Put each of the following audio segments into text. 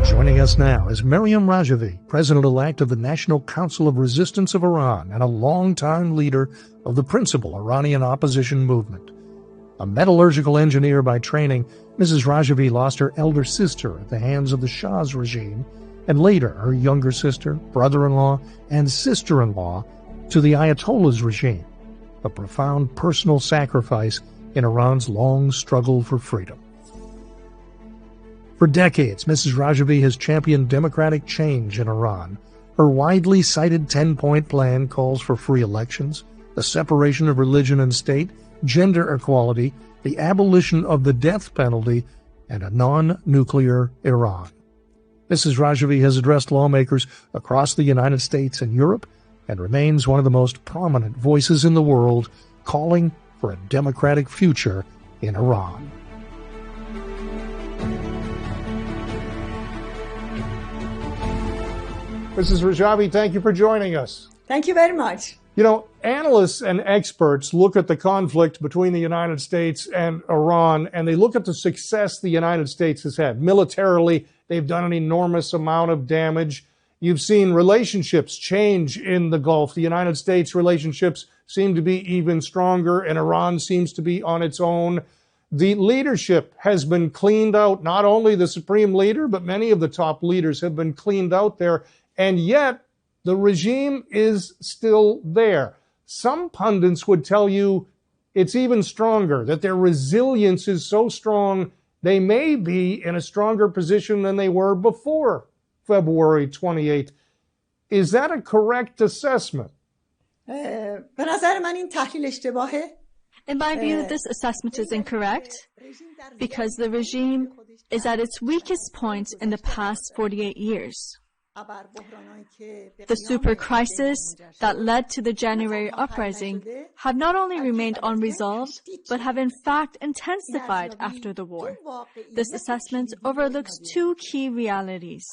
Joining us now is Meriem Rejouy, President-elect of the National Council of Resistance of Iran and a longtime leader of the principal Iranian opposition movement. A metallurgical engineer by training, Mrs. Rejouy lost her elder sister at the hands of the Shah's regime, and later her younger sister, brother-in-law, and sister-in-law to the Ayatollah's regime, a profound personal sacrifice in Iran's long struggle for freedom. For decades, Mrs. Rejouy has championed democratic change in Iran. Her widely cited 10-point plan calls for free elections, the separation of religion and state, gender equality, the abolition of the death penalty, and a non-nuclear Iran. Mrs. Rejouy has addressed lawmakers across the United States and Europe and remains one of the most prominent voices in the world calling for a democratic future in Iran. Mrs. Rejouy, thank you for joining us. Thank you very much. You know, analysts and experts look at the conflict between the United States and Iran, and they look at the success the United States has had. Militarily, they've done an enormous amount of damage. You've seen relationships change in the Gulf. The United States relationships seem to be even stronger, and Iran seems to be on its own. The leadership has been cleaned out. Not only the supreme leader, but many of the top leaders have been cleaned out there. And yet, the regime is still there. Some pundits would tell you it's even stronger, that their resilience is so strong, they may be in a stronger position than they were before February 28th. Is that a correct assessment? به نظر من این تحلیل اشتباهه. In my view, this assessment is incorrect because the regime is at its weakest point in the past 48 years. The super crisis that led to the January uprising have not only remained unresolved, but have in fact intensified after the war. This assessment overlooks two key realities.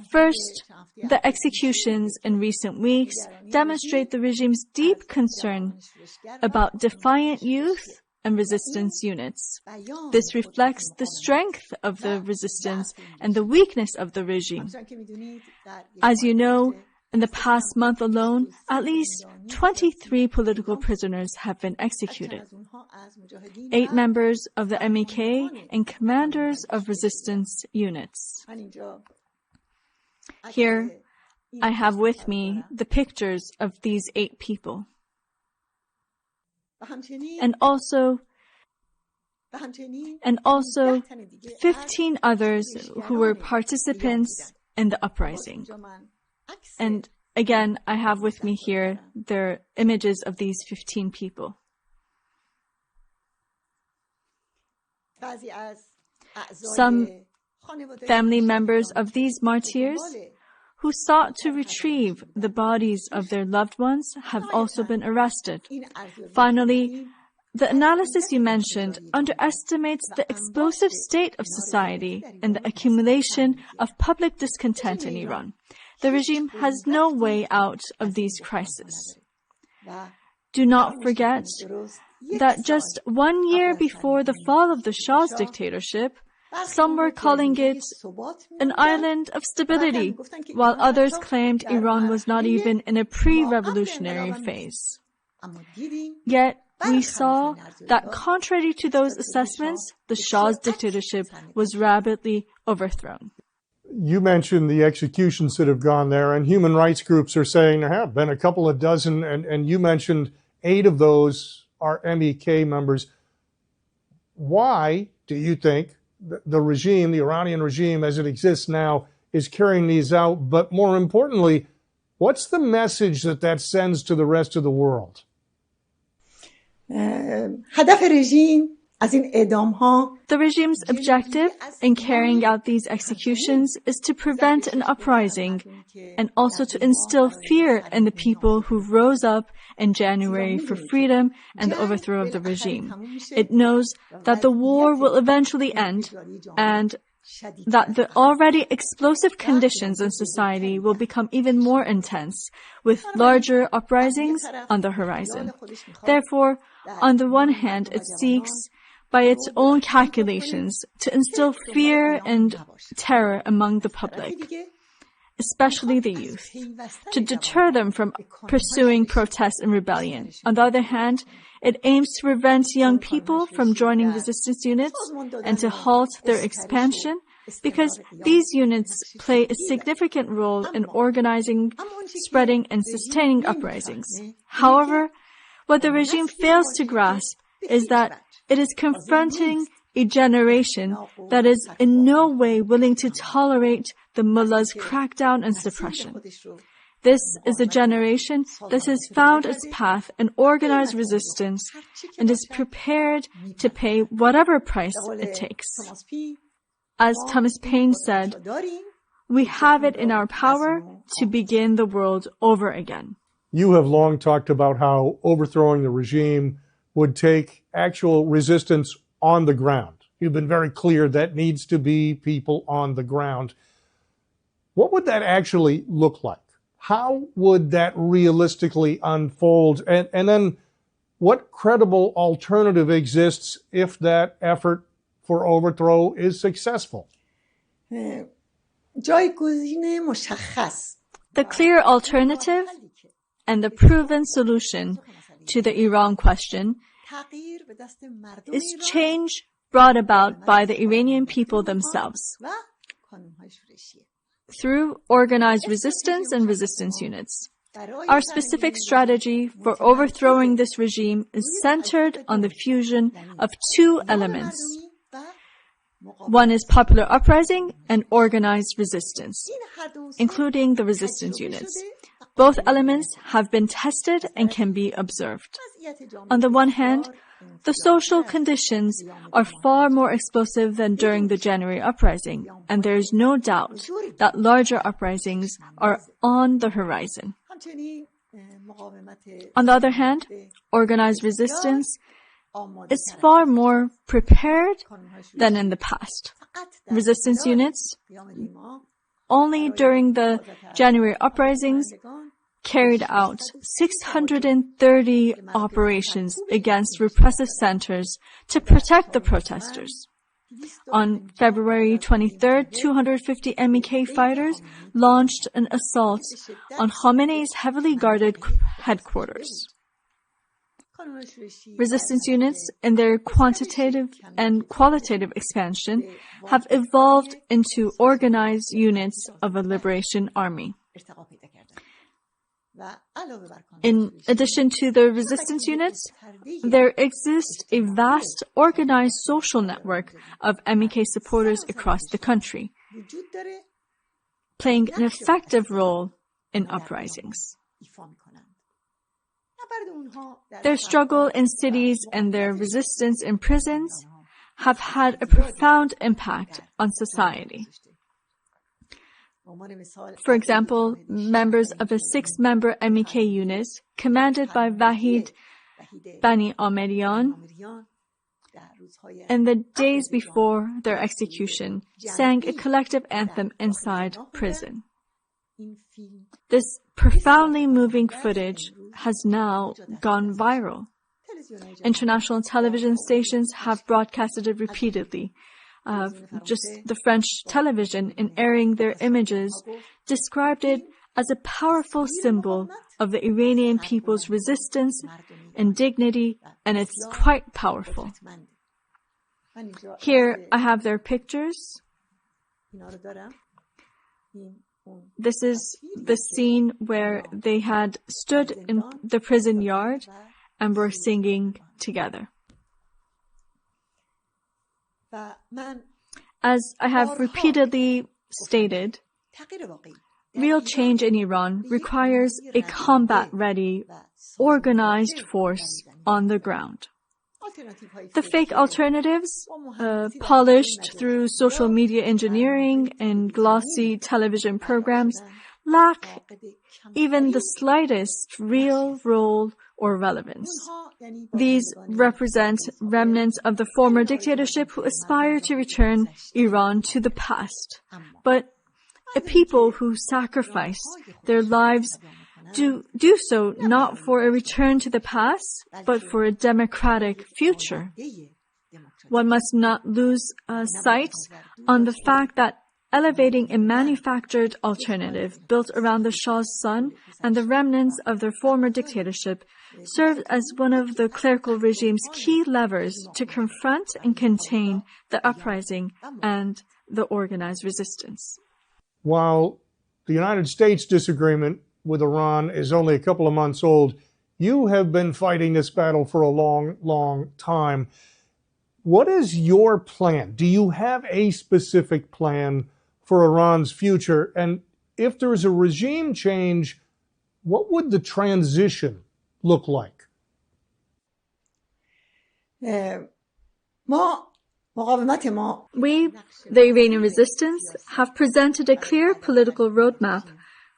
First, the executions in recent weeks demonstrate the regime's deep concern about defiant youth and resistance units. This reflects the strength of the resistance and the weakness of the regime. As you know, in the past month alone, at least 23 political prisoners have been executed. 8 members of the MEK and commanders of resistance units. Here, I have with me the pictures of these 8 people. And also 15 others who were participants in the uprising. And again, I have with me here their images of these 15 people. Some family members of these martyrs who sought to retrieve the bodies of their loved ones have also been arrested. Finally, the analysis you mentioned underestimates the explosive state of society and the accumulation of public discontent in Iran. The regime has no way out of these crises. Do not forget that just 1 year before the fall of the Shah's dictatorship, some were calling it an island of stability, while others claimed Iran was not even in a pre-revolutionary phase. Yet, we saw that contrary to those assessments, the Shah's dictatorship was rapidly overthrown. You mentioned the executions that have gone there, and human rights groups are saying there have been a couple of dozen, and you mentioned 8 of those are MEK members. Why do you think the regime, the Iranian regime as it exists now, is carrying these out? But more importantly, what's the message that sends to the rest of the world? The regime's objective in carrying out these executions is to prevent an uprising and also to instill fear in the people who rose up in January for freedom and the overthrow of the regime. It knows that the war will eventually end and that the already explosive conditions in society will become even more intense, with larger uprisings on the horizon. Therefore, on the one hand, it seeks by its own calculations to instill fear and terror among the public, especially the youth, to deter them from pursuing protest and rebellion. On the other hand, it aims to prevent young people from joining resistance units and to halt their expansion, because these units play a significant role in organizing, spreading, and sustaining uprisings. However, what the regime fails to grasp is that it is confronting a generation that is in no way willing to tolerate the mullah's crackdown and suppression. This is a generation that has found its path in organized resistance and is prepared to pay whatever price it takes. As Thomas Paine said, we have it in our power to begin the world over again. You have long talked about how overthrowing the regime would take actual resistance on the ground. You've been very clear that needs to be people on the ground. What would that actually look like? How would that realistically unfold? And then what credible alternative exists if that effort for overthrow is successful? The clear alternative and the proven solution to the Iran question is change brought about by the Iranian people themselves through organized resistance and resistance units. Our specific strategy for overthrowing this regime is centered on the fusion of two elements. One is popular uprising and organized resistance, including the resistance units. Both elements have been tested and can be observed. On the one hand, the social conditions are far more explosive than during the January uprising, and there is no doubt that larger uprisings are on the horizon. On the other hand, organized resistance is far more prepared than in the past. Resistance units, only during the January uprisings, carried out 630 operations against repressive centers to protect the protesters. On February 23rd, 250 MEK fighters launched an assault on Khamenei's heavily guarded headquarters. Resistance units, in their quantitative and qualitative expansion, have evolved into organized units of a liberation army. In addition to the resistance units, there exists a vast organized social network of MEK supporters across the country, playing an effective role in uprisings. Their struggle in cities and their resistance in prisons have had a profound impact on society. For example, members of a 6-member MEK unit, commanded by Wahid Bani Amirian, in the days before their execution, sang a collective anthem inside prison. This profoundly moving footage has now gone viral. International television stations have broadcasted it repeatedly. Just the French television, in airing their images, described it as a powerful symbol of the Iranian people's resistance and dignity, and it's quite powerful. Here I have their pictures. This is the scene where they had stood in the prison yard and were singing together. As I have repeatedly stated, real change in Iran requires a combat-ready, organized force on the ground. The fake alternatives, polished through social media engineering and glossy television programs, lack even the slightest real role or relevance. These represent remnants of the former dictatorship who aspire to return Iran to the past. But a people who sacrifice their lives do so not for a return to the past, but for a democratic future. one must not lose sight on the fact that elevating a manufactured alternative built around the Shah's son and the remnants of their former dictatorship served as one of the clerical regime's key levers to confront and contain the uprising and the organized resistance. While the United States disagreement with Iran is only a couple of months old, you have been fighting this battle for a long, long time. What is your plan? Do you have a specific plan for Iran's future? And if there is a regime change, what would the transition look like? We, the Iranian resistance, have presented a clear political roadmap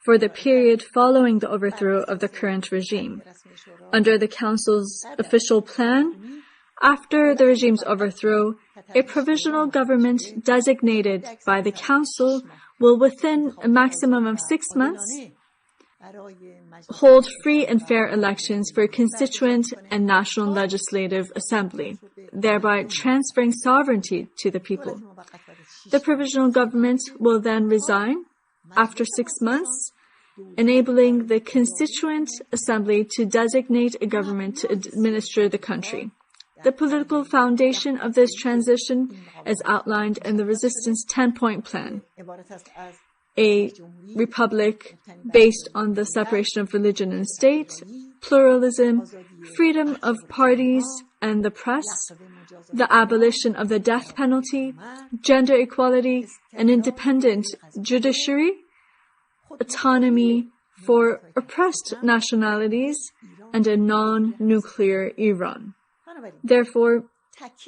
for the period following the overthrow of the current regime. Under the Council's official plan, after the regime's overthrow, a provisional government designated by the Council will, within a maximum of 6 months, hold free and fair elections for a constituent and national legislative assembly, thereby transferring sovereignty to the people. The provisional government will then resign after 6 months, enabling the constituent assembly to designate a government to administer the country. The political foundation of this transition is outlined in the resistance 10-point plan. A republic based on the separation of religion and state, pluralism, freedom of parties and the press, the abolition of the death penalty, gender equality, an independent judiciary, autonomy for oppressed nationalities, and a non-nuclear Iran. Therefore,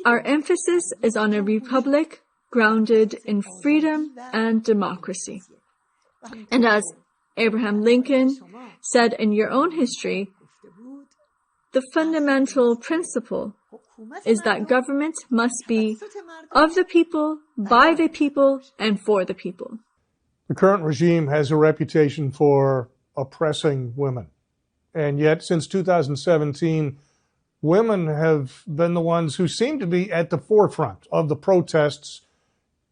our emphasis is on a republic grounded in freedom and democracy. And as Abraham Lincoln said in your own history, the fundamental principle is that government must be of the people, by the people, and for the people. The current regime has a reputation for oppressing women. And yet, since 2017, women have been the ones who seem to be at the forefront of the protests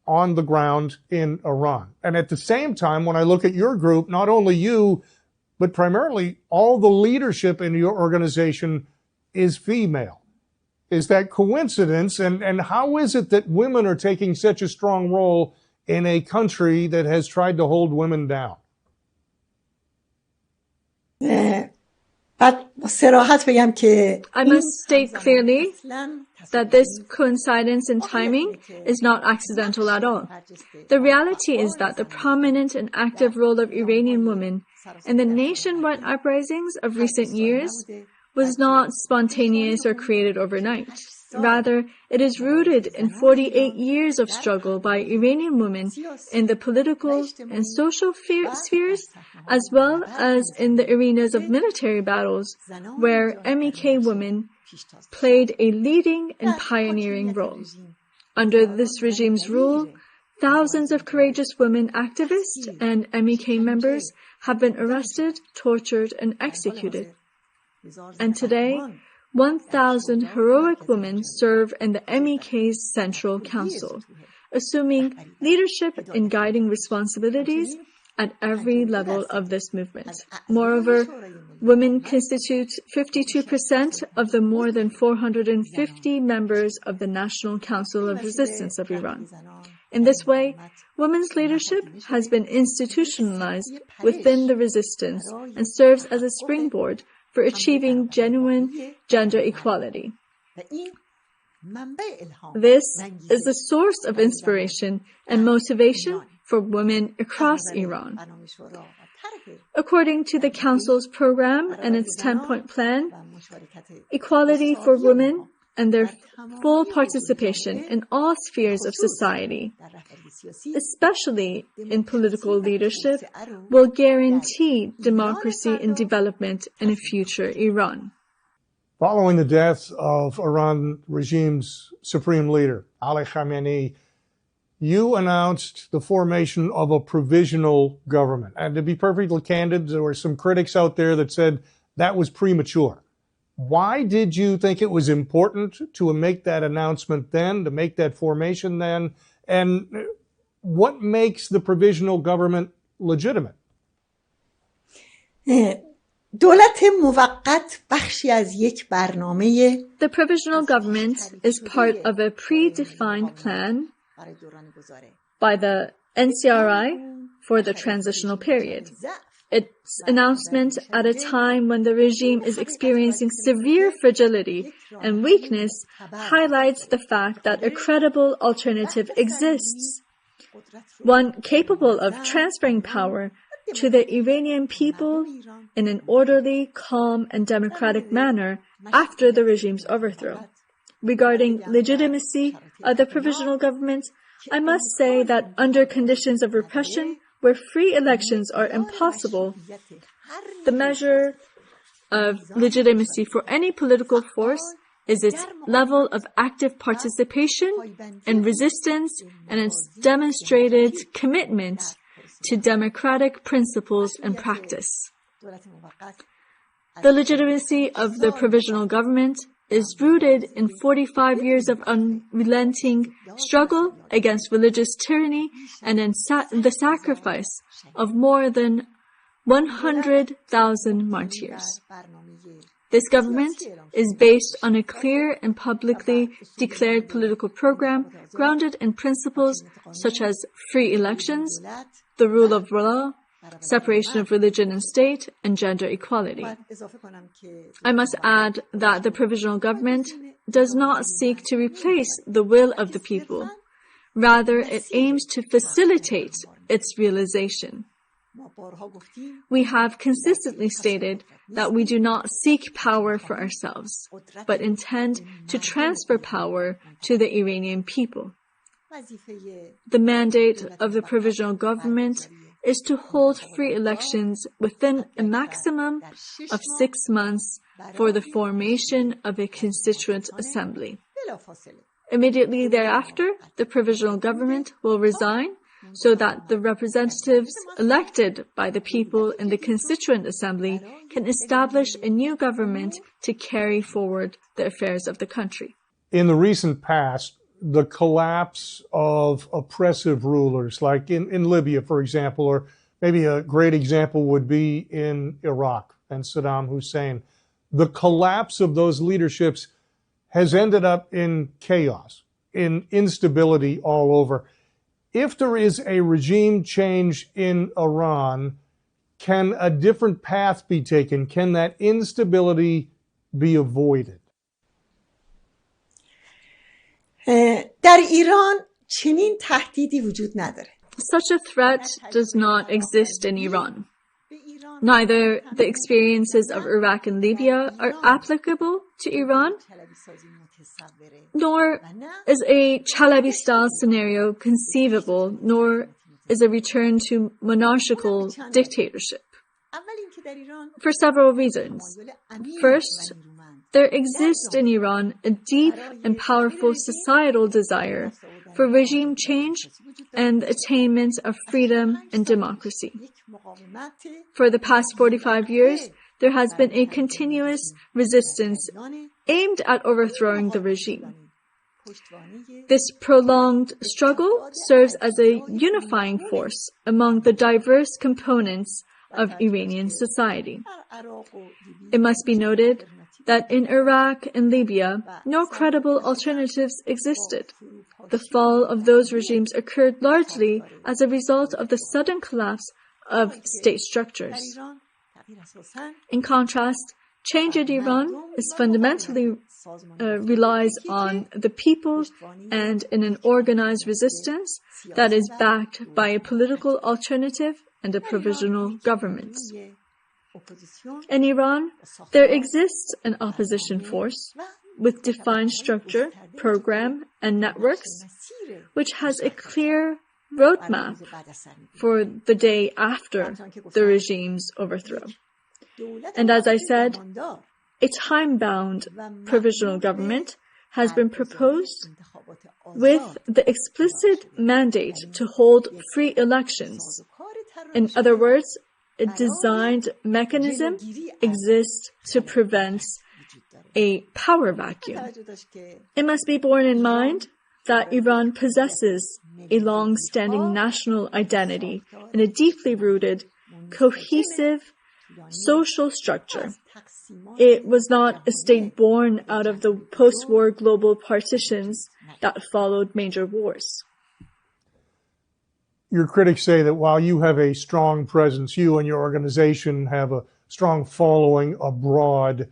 on the ground in Iran. And at the same time, when I look at your group, not only you, but primarily all the leadership in your organization is female. Is that coincidence? And how is it that women are taking such a strong role in a country that has tried to hold women down? I must state clearly that this coincidence in timing is not accidental at all. The reality is that the prominent and active role of Iranian women in the nationwide uprisings of recent years was not spontaneous or created overnight. Rather, it is rooted in 48 years of struggle by Iranian women in the political and social spheres, as well as in the arenas of military battles, where MEK women played a leading and pioneering role. Under this regime's rule, thousands of courageous women activists and MEK members have been arrested, tortured, and executed. And today, 1,000 heroic women serve in the MEK's Central Council, assuming leadership and guiding responsibilities at every level of this movement. Moreover, women constitute 52% of the more than 450 members of the National Council of Resistance of Iran. In this way, women's leadership has been institutionalized within the resistance and serves as a springboard for achieving genuine gender equality. This is the source of inspiration and motivation for women across Iran. According to the Council's program and its 10-point plan, equality for women and their full participation in all spheres of society, especially in political leadership, will guarantee democracy and development in a future Iran. Following the death of Iran regime's supreme leader, Ali Khamenei, you announced the formation of a provisional government. And to be perfectly candid, there were some critics out there that said that was premature. Why did you think it was important to make that announcement then, to make that formation then? And what makes the provisional government legitimate? دولت موقت بخشی از یک برنامه The provisional government is part of a predefined plan by the NCRI for the transitional period. Its announcement at a time when the regime is experiencing severe fragility and weakness highlights the fact that a credible alternative exists, one capable of transferring power to the Iranian people in an orderly, calm, and democratic manner after the regime's overthrow. Regarding legitimacy of the provisional government, I must say that under conditions of repression, where free elections are impossible, the measure of legitimacy for any political force is its level of active participation and resistance and its demonstrated commitment to democratic principles and practice. The legitimacy of the provisional government is rooted in 45 years of unrelenting struggle against religious tyranny and in the sacrifice of more than 100,000 martyrs. This government is based on a clear and publicly declared political program grounded in principles such as free elections, the rule of law, separation of religion and state, and gender equality. I must add that the provisional government does not seek to replace the will of the people. Rather, it aims to facilitate its realization. We have consistently stated that we do not seek power for ourselves, but intend to transfer power to the Iranian people. The mandate of the provisional government is to hold free elections within a maximum of 6 months for the formation of a constituent assembly. Immediately thereafter, the provisional government will resign so that the representatives elected by the people in the constituent assembly can establish a new government to carry forward the affairs of the country. In the recent past, the collapse of oppressive rulers, like in Libya, for example, or maybe a great example would be in Iraq and Saddam Hussein. The collapse of those leaderships has ended up in chaos, in instability all over. If there is a regime change in Iran, can a different path be taken? Can that instability be avoided? در ایران چنین تهدیدی وجود نداره. Such a threat does not exist in Iran. Neither the experiences of Iraq and Libya are applicable to Iran, nor is a Chalabi-style scenario conceivable, nor is a return to monarchical dictatorship. For several reasons. First, there exists in Iran a deep and powerful societal desire for regime change and the attainment of freedom and democracy. For the past 45 years, there has been a continuous resistance aimed at overthrowing the regime. This prolonged struggle serves as a unifying force among the diverse components of Iranian society. It must be noted that in Iraq and Libya, no credible alternatives existed. The fall of those regimes occurred largely as a result of the sudden collapse of state structures. In contrast, change in Iran is fundamentally relies on the people and in an organized resistance that is backed by a political alternative and a provisional government. In Iran, there exists an opposition force with defined structure, program, and networks, which has a clear roadmap for the day after the regime's overthrow. And as I said, a time-bound provisional government has been proposed with the explicit mandate to hold free elections. In other words, a designed mechanism exists to prevent a power vacuum. It must be borne in mind that Iran possesses a long-standing national identity and a deeply rooted, cohesive social structure. It was not a state born out of the post-war global partitions that followed major wars. Your critics say that while you have a strong presence, you and your organization have a strong following abroad,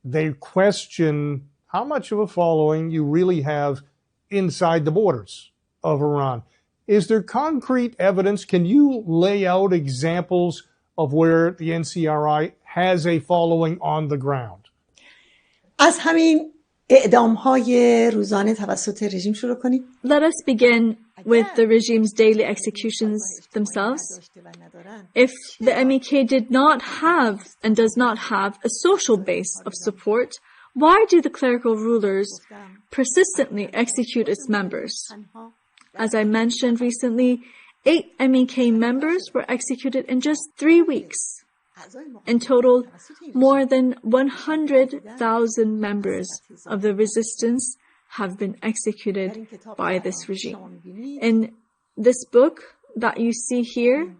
they question how much of a following you really have inside the borders of Iran. Is there concrete evidence? Can you lay out examples of where the NCRI has a following on the ground? از همین اعدام‌های روزانه توسط رژیم شروع کنیم. Let us begin with the regime's daily executions themselves. If the MEK did not have and does not have a social base of support, why do the clerical rulers persistently execute its members? As I mentioned recently, 8 MEK members were executed in just 3 weeks. In total, more than 100,000 members of the resistance have been executed by this regime. In this book that you see here,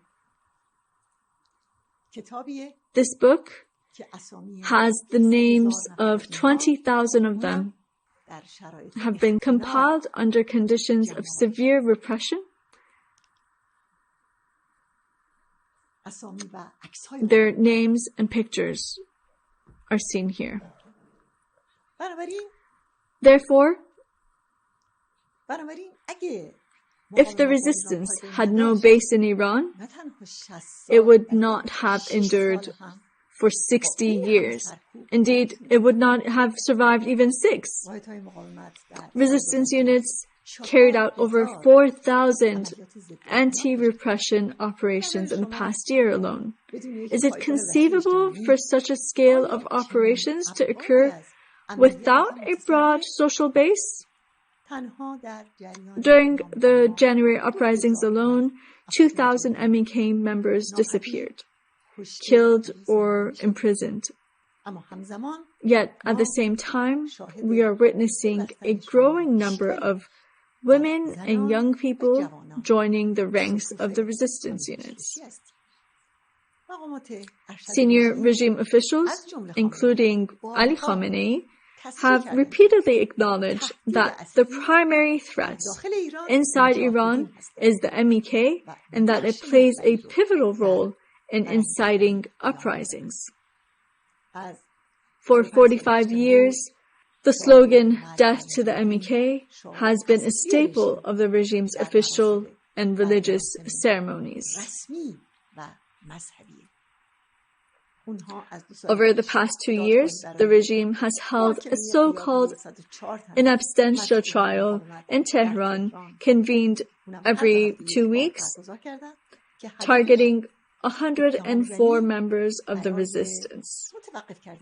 this book has the names of 20,000 of them have been compiled under conditions of severe repression. Their names and pictures are seen here. Therefore, if the resistance had no base in Iran, it would not have endured for 60 years. Indeed, it would not have survived even 6. Resistance units carried out over 4,000 anti-repression operations in the past year alone. Is it conceivable for such a scale of operations to occur without a broad social base? During the January uprisings alone, 2,000 MEK members disappeared, killed or imprisoned. Yet, at the same time, we are witnessing a growing number of women and young people joining the ranks of the resistance units. Senior regime officials, including Ali Khamenei, have repeatedly acknowledged that the primary threat inside Iran is the MEK and that it plays a pivotal role in inciting uprisings. For 45 years, the slogan, "Death to the MEK," has been a staple of the regime's official and religious ceremonies. Over the past 2 years, the regime has held a so-called in absentia trial in Tehran, convened every 2 weeks, targeting 104 members of the resistance.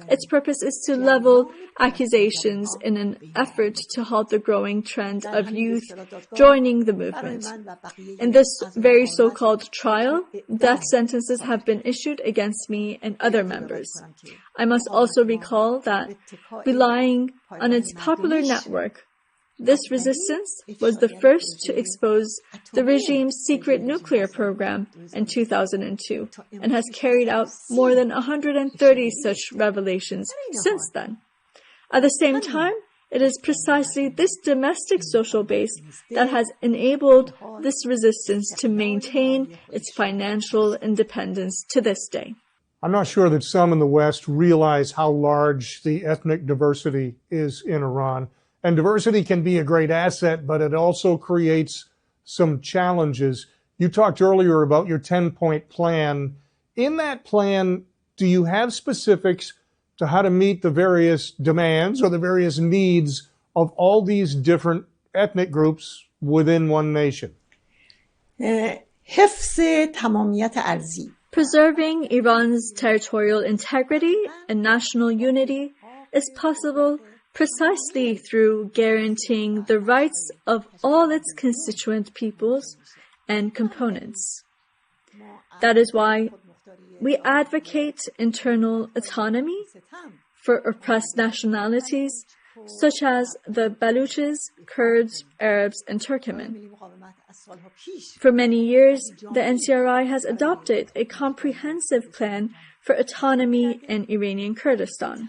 Its purpose is to level accusations in an effort to halt the growing trend of youth joining the movement. In this very so-called trial, death sentences have been issued against me and other members. I must also recall that, relying on its popular network, this resistance was the first to expose the regime's secret nuclear program in 2002 and has carried out more than 130 such revelations since then. At the same time, it is precisely this domestic social base that has enabled this resistance to maintain its financial independence to this day. I'm not sure that some in the West realize how large the ethnic diversity is in Iran. And diversity can be a great asset, but it also creates some challenges. You talked earlier about your 10-point plan. In that plan, do you have specifics to how to meet the various demands or the various needs of all these different ethnic groups within one nation? حفظ تمامیت ارضی. Preserving Iran's territorial integrity and national unity is possible precisely through guaranteeing the rights of all its constituent peoples and components. That is why we advocate internal autonomy for oppressed nationalities, such as the Baluches, Kurds, Arabs, and Turkmen. For many years, the NCRI has adopted a comprehensive plan for autonomy in Iranian Kurdistan.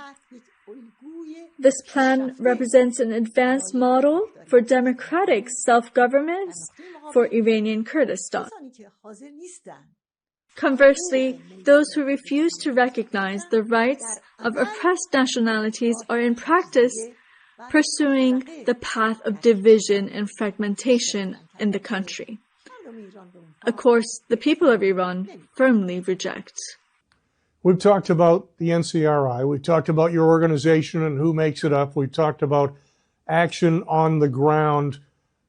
This plan represents an advanced model for democratic self-governance for Iranian Kurdistan. Conversely, those who refuse to recognize the rights of oppressed nationalities are in practice pursuing the path of division and fragmentation in the country. A course the people of Iran firmly reject. We've talked about the NCRI. We've talked about your organization and who makes it up. We've talked about action on the ground.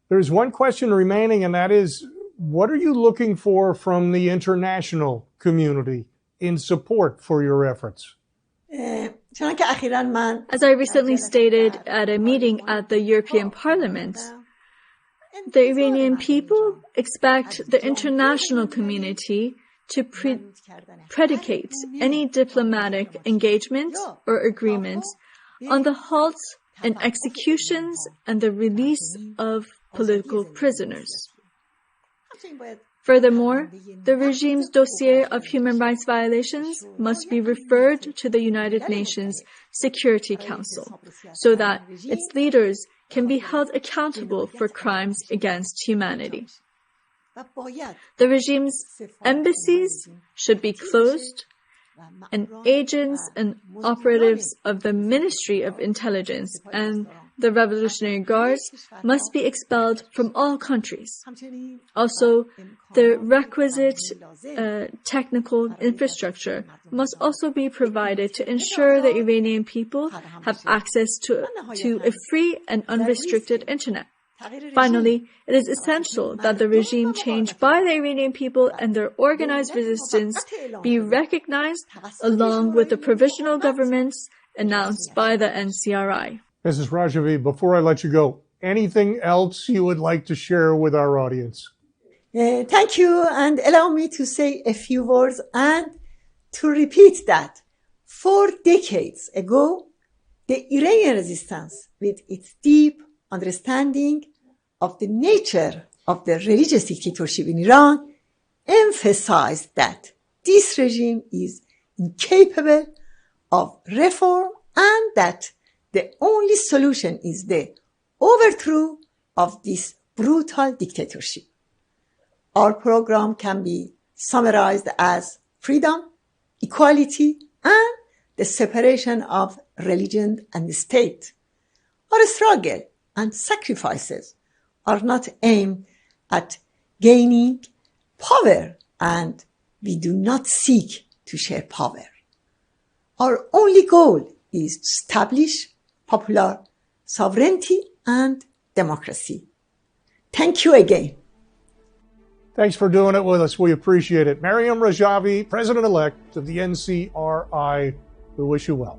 There's one question remaining, and that is, what are you looking for from the international community in support for your efforts? As I recently stated at a meeting at the European Parliament, the Iranian people expect the international community to predicate any diplomatic engagement or agreement on the halt and executions and the release of political prisoners. Furthermore, the regime's dossier of human rights violations must be referred to the United Nations Security Council so that its leaders can be held accountable for crimes against humanity. The regime's embassies should be closed, and agents and operatives of the Ministry of Intelligence and the Revolutionary Guards must be expelled from all countries. Also, the requisite technical infrastructure must also be provided to ensure the Iranian people have access to a free and unrestricted internet. Finally, it is essential that the regime changed by the Iranian people and their organized resistance be recognized along with the provisional governments announced by the NCRI. Mrs. Rajvi, before I let you go, anything else you would like to share with our audience? Thank you, and allow me to say a few words and to repeat that 4 decades ago, the Iranian resistance, with its deep understanding of the nature of the religious dictatorship in Iran, emphasized that this regime is incapable of reform and that the only solution is the overthrow of this brutal dictatorship. Our program can be summarized as freedom, equality, and the separation of religion and the state. Our struggle and sacrifices are not aimed at gaining power, and we do not seek to share power. Our only goal is to establish popular sovereignty and democracy. Thank you again. Thanks for doing it with us. We appreciate it. Meriem Rejvi, President-elect of the NCRI, we wish you well.